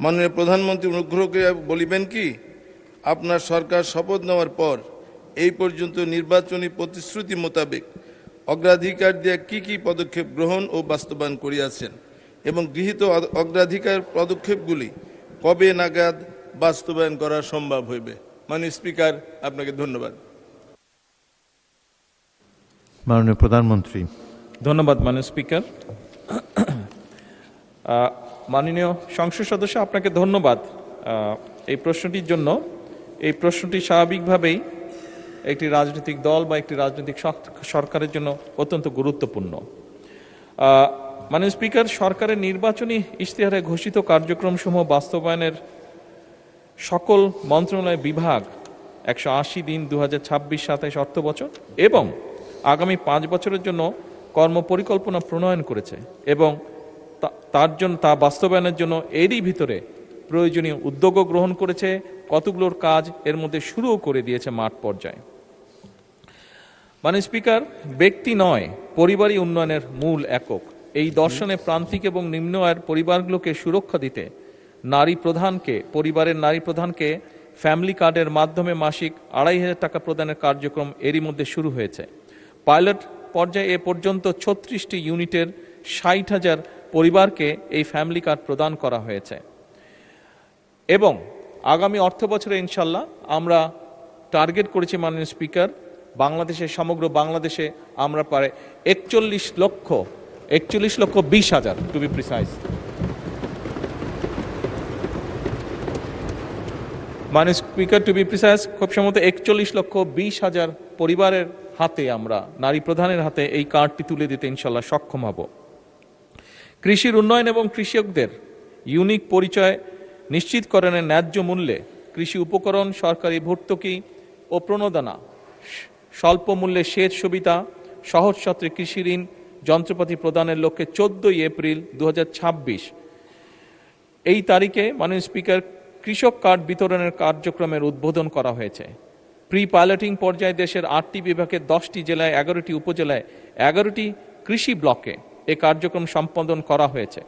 মাননীয় প্রধানমন্ত্রী অনুগ্রহ করে বলিবেন কি আপনার সরকার শপথ নেওয়ার পর এই পর্যন্ত নির্বাচনী প্রতিশ্রুতি মোতাবেক অগ্রাধিকার দিয়ে কি পদক্ষেপ গ্রহণ ও বাস্তবায়ন করিয়াছেন এবং গৃহীত অগ্রাধিকার পদক্ষেপগুলি কবে নাগাদ বাস্তবায়ন করা সম্ভব হইবে? মাননীয় স্পিকার, আপনাকে ধন্যবাদ। মাননীয় প্রধানমন্ত্রী। ধন্যবাদ মাননীয় স্পিকার। মাননীয় সংসদ সদস্য, আপনাকে ধন্যবাদ এই প্রশ্নটির জন্য। এই প্রশ্নটি স্বাভাবিকভাবেই একটি রাজনৈতিক দল বা একটি রাজনৈতিক সরকারের জন্য অত্যন্ত গুরুত্বপূর্ণ। মাননীয় স্পিকার, সরকারের নির্বাচনী ইশতেহারে ঘোষিত কার্যক্রমসমূহ বাস্তবায়নের সকল মন্ত্রণালয় বিভাগ 180 দিন 2026-27 অর্থবছর এবং আগামী 5 বছরের জন্য কর্মপরিকল্পনা প্রণয়ন করেছে এবং তা বাস্তবায়নের জন্য এরই ভিতরে প্রয়োজনীয় উদ্যোগও গ্রহণ করেছে। কতগুলোর কাজ এর মধ্যে শুরুও করে দিয়েছে মাঠ পর্যায়ে। মাননীয় স্পিকার, ব্যক্তি নয়, পরিবারই উন্নয়নের মূল একক। এই দর্শনে প্রান্তিক এবং নিম্ন আয়ের পরিবারগুলোকে সুরক্ষা দিতে পরিবারের নারী প্রধানকে ফ্যামিলি কার্ডের মাধ্যমে মাসিক 2500 টাকা প্রদানের কার্যক্রম এরই মধ্যে শুরু হয়েছে। পাইলট পর্যায়ে এ পর্যন্ত 36টি ইউনিটের 60,000 পরিবারকে এই ফ্যামিলি কার্ড প্রদান করা হয়েছে এবং আগামী অর্থ বছরে ইনশাল্লাহ আমরা টার্গেট করেছি মাননীয় স্পিকার, সমগ্র বাংলাদেশে আমরা প্রায় 41 লক্ষ 20,000 টু বি প্রিসাইজ। মাননীয় স্পিকার, টু বি প্রিসাইজ খুব সম্ভবত 41,20,000 পরিবারের হাতে, আমরা নারী প্রধানের হাতে এই কার্ডটি তুলে দিতে ইনশাল্লাহ সক্ষম হব। কৃষির উন্নয়ন এবং কৃষকদের ইউনিক পরিচয় নিশ্চিতকরণের ন্যায্য মূল্যে কৃষি উপকরণ, সরকারি ভর্তুকি ও প্রণোদনা, স্বল্প মূল্যে সেচ সুবিধা, সহজ শর্তে কৃষি ঋণ যন্ত্রপাতি প্রদানের লক্ষ্যে 14 এপ্রিল 2026 এই তারিখে মাননীয় স্পিকার কৃষক কার্ড বিতরণের কার্যক্রমের উদ্বোধন করা হয়েছে। প্রি পাইলটিং পর্যায়ে দেশের 8টি বিভাগের 10টি জেলায় 11টি উপজেলায় 11টি কৃষি ব্লকে এ কার্যক্রম সম্পাদন করা হয়েছে।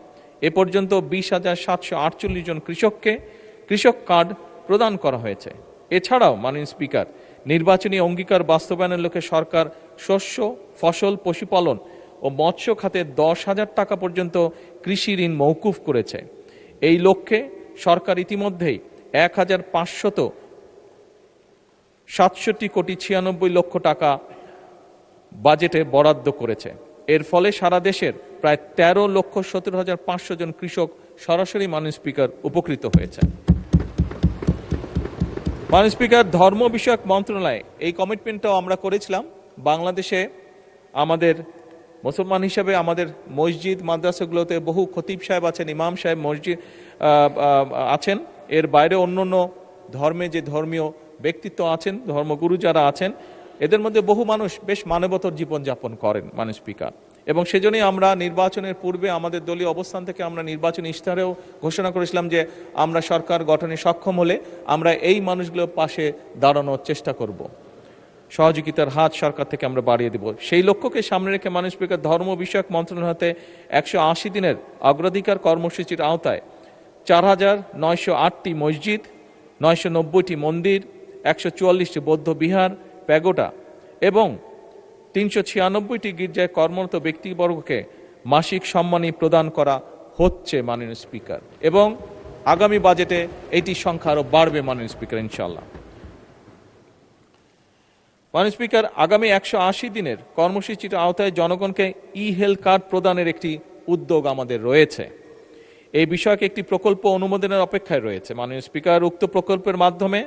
এ পর্যন্ত 20,748 জন কৃষককে কৃষক কার্ড প্রদান করা হয়েছে। এছাড়াও মাননীয় স্পিকার, নির্বাচনী অঙ্গীকার বাস্তবায়নের লক্ষ্যে সরকার শস্য, ফসল, পশুপালন ও মৎস্য খাতে 10,000 টাকা পর্যন্ত কৃষি ঋণ মওকুফ করেছে। এই লক্ষ্যে সরকার ইতিমধ্যেই 1,567 কোটি 96 লক্ষ টাকা বাজেটে বরাদ্দ করেছে। এর ফলে সারা দেশের প্রায় 13,17,500 জন কৃষক সরাসরি মাননীয় স্পিকার উপকৃত হয়েছে। মাননীয় স্পিকার, ধর্ম বিষয়ক মন্ত্রণালয়ে এই কমিটমেন্টটাও আমরা করেছিলাম। বাংলাদেশে আমাদের মুসলমান হিসাবে আমাদের মসজিদ মাদ্রাসাগুলোতে বহু খতিব সাহেব আছেন, ইমাম সাহেব মসজিদ আছেন। এর বাইরে অন্য ধর্মে যে ধর্মীয় ব্যক্তিত্ব আছেন, ধর্মগুরু যারা আছেন, এদের মধ্যে বহু মানুষ বেশ মানবতর জীবনযাপন করেন মাননীয় স্পিকার। এবং সেজন্যই আমরা নির্বাচনের পূর্বে আমাদের দলীয় অবস্থান থেকে আমরা নির্বাচনী ইশতেহারেও ঘোষণা করেছিলাম যে আমরা সরকার গঠনে সক্ষম হলে আমরা এই মানুষগুলোর পাশে দাঁড়ানোর চেষ্টা করব, সহযোগিতার হাত সরকার থেকে আমরা বাড়িয়ে দেব। সেই লক্ষ্যকে সামনে রেখে মাননীয় স্পিকার ধর্ম বিষয়ক মন্ত্রণালয় হতে 180 দিনের অগ্রাধিকার কর্মসূচির আওতায় 4,908টি মসজিদ, 990টি মন্দির, 144টি বৌদ্ধ বিহার, প্যাগোডা এবং 396টি গির্জায় কর্মরত ব্যক্তিবর্গকে মাসিক সম্মানী প্রদান করা হচ্ছে মাননীয় স্পিকার, এবং আগামী বাজেটে এটি সংখ্যা আরও বাড়বে মাননীয় স্পিকার ইনশাআল্লাহ। মাননীয় স্পিকার, আগামী 180 দিনের কর্মসূচির আওতায় জনগণকে হেলথ কার্ড প্রদানের একটি উদ্যোগ আমাদের রয়েছে। এই বিষয়কে একটি প্রকল্প অনুমোদনের অপেক্ষায় রয়েছে মাননীয় স্পিকার। উক্ত প্রকল্পের মাধ্যমে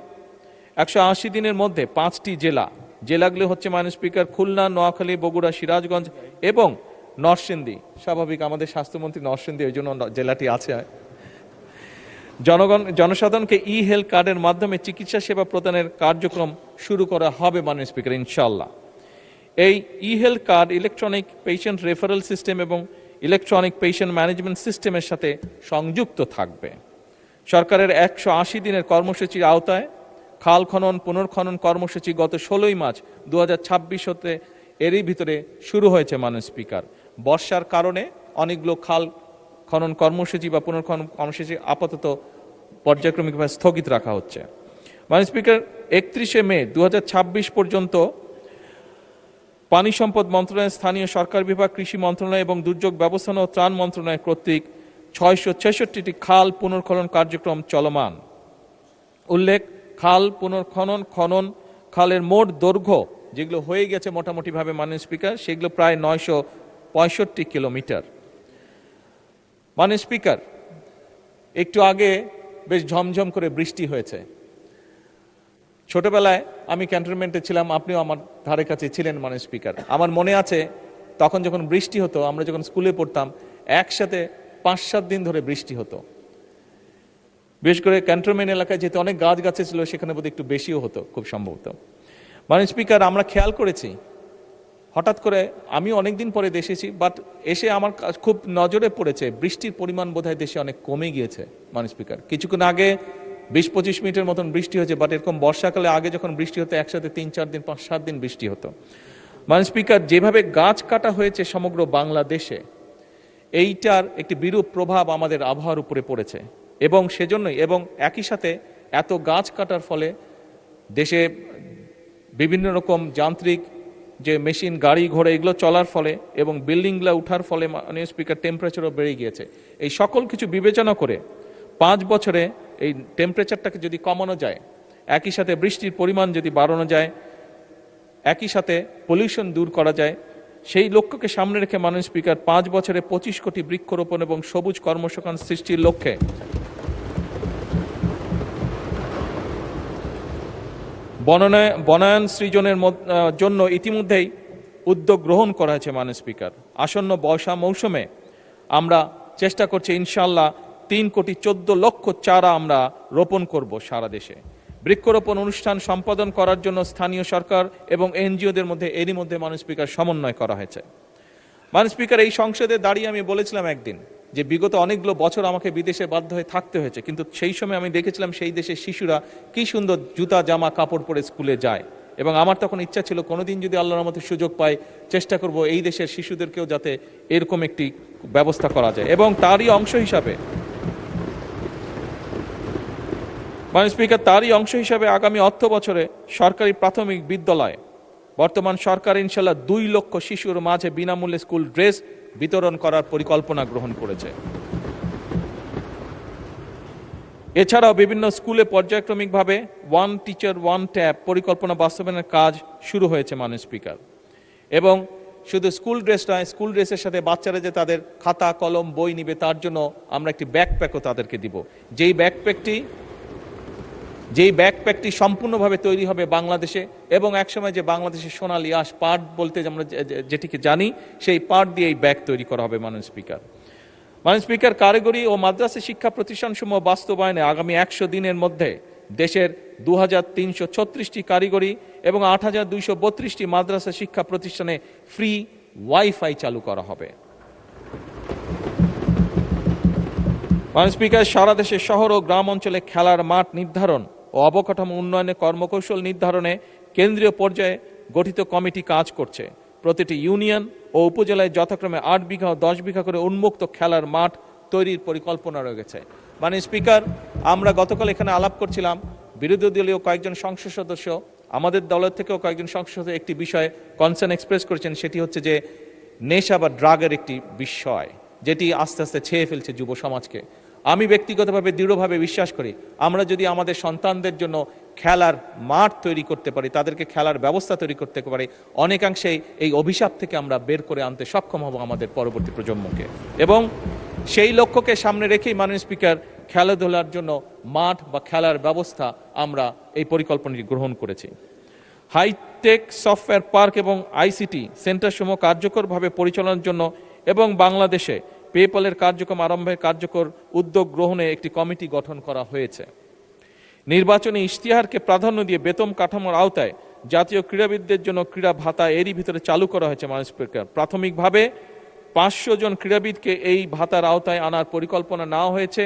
180 দিনের মধ্যে 5টি জেলাগুলো হচ্ছে মাননীয় স্পিকার খুলনা, নোয়াখালী, বগুড়া, সিরাজগঞ্জ এবং নরসিংদী। স্বাভাবিক, আমাদের স্বাস্থ্যমন্ত্রী নরসিংদী, ওই জন্য জেলাটি আছে। জনসাধারণকে হেলথ কার্ডের মাধ্যমে চিকিৎসা সেবা প্রদানের কার্যক্রম শুরু করা হবে মাননীয় স্পিকার ইনশাআল্লাহ। এই health card electronic patient referral system এবং ইলেকট্রনিক পেশেন্ট ম্যানেজমেন্ট সিস্টেমের সাথে সংযুক্ত থাকবে। সরকারের 180 দিনের কর্মসূচির আওতায় খাল খনন পুনর্খনন কর্মসূচি গত 16 মার্চ 2026 হতে এরই ভিতরে শুরু হয়েছে মাননীয় স্পিকার। বর্ষার কারণে অনেকগুলো খাল খনন কর্মসূচি বা পুনর্খনন কর্মসূচি আপাতত পর্যায়ক্রমিকভাবে স্থগিত রাখা হচ্ছে। মাননীয় স্পিকার, 31শে মে 2026 পর্যন্ত পানি সম্পদ মন্ত্রণালয়, স্থানীয় সরকার বিভাগ, কৃষি মন্ত্রণালয় এবং দুর্যোগ ব্যবস্থাপনা ও ত্রাণ মন্ত্রণালয় কর্তৃক 666টি খাল পুনর্খনন কার্যক্রম চলমান। উল্লেখ, খাল পুনর্খনন খনন খালের মোট দৈর্ঘ্য যেগুলো হয়ে গেছে মোটামুটিভাবে মাননীয় স্পিকার, সেগুলো প্রায় 965 কিলোমিটার। মাননীয় স্পিকার, একটু আগে বেশ ঝমঝম করে বৃষ্টি হয়েছে। ছোটবেলায় আমি ক্যান্টনমেন্টে ছিলাম, আপনিও আমার ধারে কাছে ছিলেন মাননীয় স্পিকার। আমার মনে আছে তখন যখন বৃষ্টি হতো, আমরা যখন স্কুলে পড়তাম, একসাথে 5-7 দিন ধরে বৃষ্টি হতো। বিশেষ করে ক্যান্টনমেন্ট এলাকায় যেহেতু অনেক গাছ গাছে ছিল, সেখানে বোধহয় একটু বেশিও হতো খুব সম্ভবত। মাননীয় স্পিকার, আমরা খেয়াল করেছি হঠাৎ করে, আমি অনেকদিন পরে দেশে এসেছি, বাট এসে আমার খুব নজরে পড়েছে বৃষ্টির পরিমাণ বোধহয় দেশে অনেক কমে গিয়েছে। মাননীয় স্পিকার, কিছুক্ষণ আগে 20-25 মিনিটের মতন বৃষ্টি হয়েছে, বাট এরকম বর্ষাকালে আগে যখন বৃষ্টি হতো একসাথে 3-4 দিন 5-7 দিন বৃষ্টি হতো। মাননীয় স্পিকার, যেভাবে গাছ কাটা হয়েছে সমগ্র বাংলাদেশে, এইটার একটি বিরূপ প্রভাব আমাদের আবহাওয়ার উপরে পড়েছে এবং সেজন্যই, এবং একই সাথে এত গাছ কাটার ফলে দেশে বিভিন্ন রকম যান্ত্রিক যে মেশিন, গাড়ি ঘোড়া এগুলো চলার ফলে এবং বিল্ডিংগুলো উঠার ফলে মাননীয় স্পিকার টেম্পারেচারও বেড়ে গিয়েছে। এই সকল কিছু বিবেচনা করে 5 বছরে এই টেম্পারেচারটাকে যদি কমানো যায়, একই সাথে বৃষ্টির পরিমাণ যদি বাড়ানো যায়, একই সাথে পলিউশন দূর করা যায়, সেই লক্ষ্যকে সামনে রেখে মাননীয় স্পিকার 5 বছরে 25 কোটি বৃক্ষরোপণ এবং সবুজ কর্মসংস্থান সৃষ্টির লক্ষ্যে বনায়ন সৃজনের জন্য ইতিমধ্যেই উদ্যোগ গ্রহণ করা হয়েছে। মাননীয় স্পিকার, আসন্ন বর্ষা মৌসুমে আমরা চেষ্টা করছি ইনশাআল্লাহ 3,14,00,000 চারা আমরা রোপণ করব সারা দেশে। বৃক্ষরোপণ অনুষ্ঠান সম্পাদন করার জন্য স্থানীয় সরকার এবং এনজিওদের মধ্যে এরই মধ্যে মাননীয় স্পিকার সমন্বয় করা হয়েছে। মাননীয় স্পিকার, এই সংসদে দাঁড়িয়ে আমি বলেছিলাম একদিন যে বিগত অনেকগুলো বছর আমাকে বিদেশে বাধ্য হয়ে থাকতে হয়েছে, কিন্তু সেই সময় আমি দেখেছিলাম সেই দেশের শিশুরা কি সুন্দর জুতা জামা কাপড় পরে স্কুলে যায়, এবং আমার তখন ইচ্ছা ছিল কোনোদিন যদি আল্লাহর রহমতে সুযোগ পাই, চেষ্টা করব এই দেশের শিশুদেরকেও যাতে এরকম একটি ব্যবস্থা করা যায়। এবং তারই অংশ হিসাবে মাননীয় স্পিকার, আগামী অর্থ বছরে সরকারি প্রাথমিক বিদ্যালয় বর্তমান সরকার ইনশাল্লাহ 2 লক্ষ শিশুর মাঝে বিনামূল্যে স্কুল ড্রেস বিতরণ করার পরিকল্পনা গ্রহণ করেছে। এছাড়াও বিভিন্ন স্কুলে পর্যায়ক্রমিকভাবে 1 টিচার 1 ট্যাব পরিকল্পনা বাস্তবায়নের কাজ শুরু হয়েছে মাননীয় স্পিকার। এবং শুধু স্কুল ড্রেস নয়, স্কুল ড্রেসের সাথে বাচ্চারা যে তাদের খাতা কলম বই নিবে, তার জন্য আমরা একটি ব্যাকপ্যাকও তাদেরকে দিব, যেই ব্যাকপ্যাকটি সম্পূর্ণভাবে তৈরি হবে বাংলাদেশে, এবং একসময় যে বাংলাদেশের সোনালী আঁশ পাট বলতে আমরা যেটিকে জানি, সেই পাট দিয়ে এই ব্যাগ তৈরি করা হবে। মাননীয় স্পিকার, কারিগরি ও মাদ্রাসা শিক্ষা প্রতিষ্ঠানসমূহ বাস্তবায়নে আগামী 100 দিনের মধ্যে দেশের 2336টি কারিগরি এবং 8232টি মাদ্রাসা শিক্ষা প্রতিষ্ঠানে ফ্রি ওয়াইফাই চালু করা হবে। মাননীয় স্পিকার, সারা দেশের শহর ও গ্রাম অঞ্চলে খেলার মাঠ নির্ধারণ ও অবকাঠামো উন্নয়নে কর্মকৌশল নির্ধারণে কেন্দ্রীয় পর্যায়ে গঠিত কমিটি কাজ করছে। প্রতিটি ইউনিয়ন ও উপজেলায় যথাক্রমে 8 বিঘা ও 10 বিঘা করে উন্মুক্ত খেলার মাঠ তৈরির পরিকল্পনা রয়েছে। মাননীয় স্পিকার, আমরা গতকাল এখানে আলাপ করছিলাম, বিরোধী দলীয় কয়েকজন সংসদ সদস্য, আমাদের দলের থেকেও কয়েকজন সংসদ সদস্য একটি বিষয়ে কনসার্ন এক্সপ্রেস করেছেন, সেটি হচ্ছে যে নেশা বা ড্রাগের একটি বিষয় যেটি আস্তে আস্তে ছেয়ে ফেলছে যুব সমাজকে। আমি ব্যক্তিগতভাবে দৃঢ়ভাবে বিশ্বাস করি, আমরা যদি আমাদের সন্তানদের জন্য খেলার মাঠ তৈরি করতে পারি, তাদেরকে খেলার ব্যবস্থা তৈরি করতে পারি, অনেকাংশেই এই অভিশাপ থেকে আমরা বের করে আনতে সক্ষম হব আমাদের পরবর্তী প্রজন্মকে। এবং সেই লক্ষ্যকে সামনে রেখেই মাননীয় স্পিকার, খেলাধুলার জন্য মাঠ বা খেলার ব্যবস্থা আমরা এই পরিকল্পনাটি গ্রহণ করেছি। হাইটেক সফটওয়্যার পার্ক এবং আইসিটি সেন্টারসমূহ কার্যকরভাবে পরিচালনার জন্য এবং বাংলাদেশে পেপ্যালের কার্যক্রম আরম্ভের কার্যকর উদ্যোগ গ্রহণে একটি কমিটি গঠন করা হয়েছে। নির্বাচনী ইশতেহারকে প্রাধান্য দিয়ে বেতন কাঠামোর আওতায় জাতীয় ক্রীড়াবিদদের জন্য ক্রীড়া ভাতা এরই ভিতরে চালু করা হয়েছে। মাননীয় স্পিকার, প্রাথমিকভাবে 500 জন ক্রীড়াবিদকে এই ভাতার আওতায় আনার পরিকল্পনা নেওয়া হয়েছে।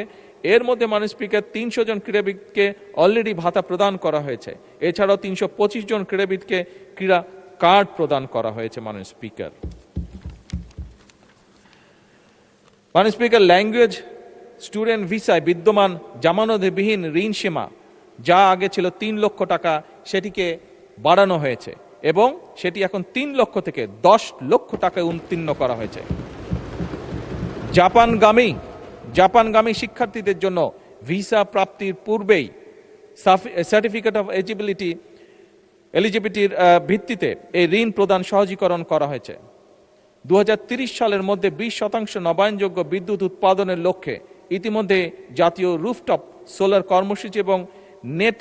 এর মধ্যে মাননীয় স্পিকার 300 জন ক্রীড়াবিদকে অলরেডি ভাতা প্রদান করা হয়েছে। এছাড়াও 325 জন ক্রীড়াবিদকে ক্রীড়া কার্ড প্রদান করা হয়েছে। মাননীয় স্পিকার, মাননীয় স্পিকার, ল্যাঙ্গুয়েজ স্টুডেন্ট ভিসায় বিদ্যমান জামানতবিহীন ঋণ সীমা যা আগে ছিল 3 লক্ষ টাকা সেটিকে বাড়ানো হয়েছে এবং সেটি এখন 3 লক্ষ থেকে 10 লক্ষ টাকায় উত্তীর্ণ করা হয়েছে। জাপানগামী শিক্ষার্থীদের জন্য ভিসা প্রাপ্তির পূর্বেই সার্টিফিকেট অফ এলিজিবিলিটির ভিত্তিতে এই ঋণ প্রদান সহজীকরণ করা হয়েছে। 2030 সালের মধ্যে 20% নবায়নযোগ্য বিদ্যুৎ উৎপাদনের লক্ষ্যে ইতিমধ্যে জাতীয় রুফটপ সোলার কর্মসূচি এবং নেট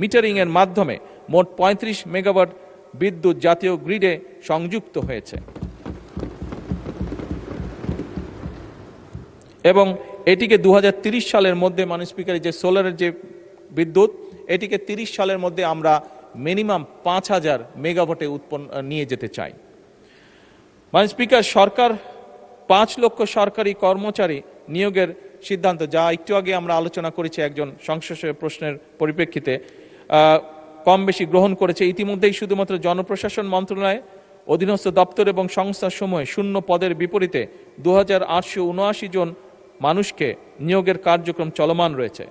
মিটারিং এর মাধ্যমে মোট 35 মেগাওয়াট বিদ্যুৎ জাতীয় গ্রিডে সংযুক্ত হয়েছে এবং এটিকে 2030 সালের মধ্যে, মাননীয় স্পিকার, যে সোলারের যে বিদ্যুৎ, এটিকে 30 সালের মধ্যে আমরা মিনিমাম 5000 মেগাওয়াটে নিয়ে যেতে চাই। মাননীয় স্পিকার, সরকার 5 লক্ষ সরকারি কর্মচারী নিয়োগের সিদ্ধান্ত, যা একটু আগে আমরা আলোচনা করেছি একজন সংসদীয় প্রশ্নের পরিপ্রেক্ষিতে, কম বেশি গ্রহণ করেছে। ইতিমধ্যেই শুধুমাত্র জনপ্রশাসন মন্ত্রণালয় অধীনস্থ দপ্তর এবং সংস্থাসমূহে শূন্য পদের বিপরীতে 2879 জন মানুষকে নিয়োগের কার্যক্রম চলমান রয়েছে।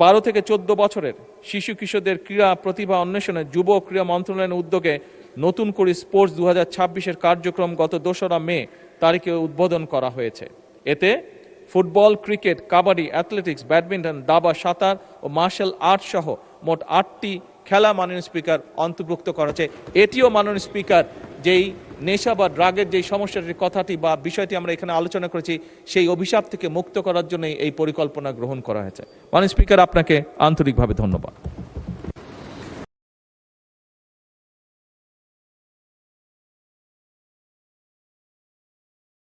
12 থেকে 14 বছরের শিশু কিশোরদের ক্রীড়া প্রতিভা অন্বেষণে যুব ক্রীড়া মন্ত্রণালয়ের উদ্যোগে নতুন করে স্পোর্টস 2026-এর কার্যক্রম গত 2রা মে তারিখে উদ্বোধন করা হয়েছে। এতে football, cricket, kabaddi, athletics, badminton, দাবা, সাঁতার ও মার্শাল আর্ট সহ মোট 8টি খেলা, মাননীয় স্পিকার, অন্তর্ভুক্ত করা হয়েছে। এটিও, মাননীয় স্পিকার, যেই নেশা বা ড্রাগের যেই সমস্যাটির কথাটি বা বিষয়টি আমরা এখানে আলোচনা করেছি, সেই অভিশাপ থেকে মুক্ত করার জন্য এই পরিকল্পনা গ্রহণ করা হয়েছে। মাননীয় স্পিকার, আপনাকে আন্তরিকভাবে ধন্যবাদ।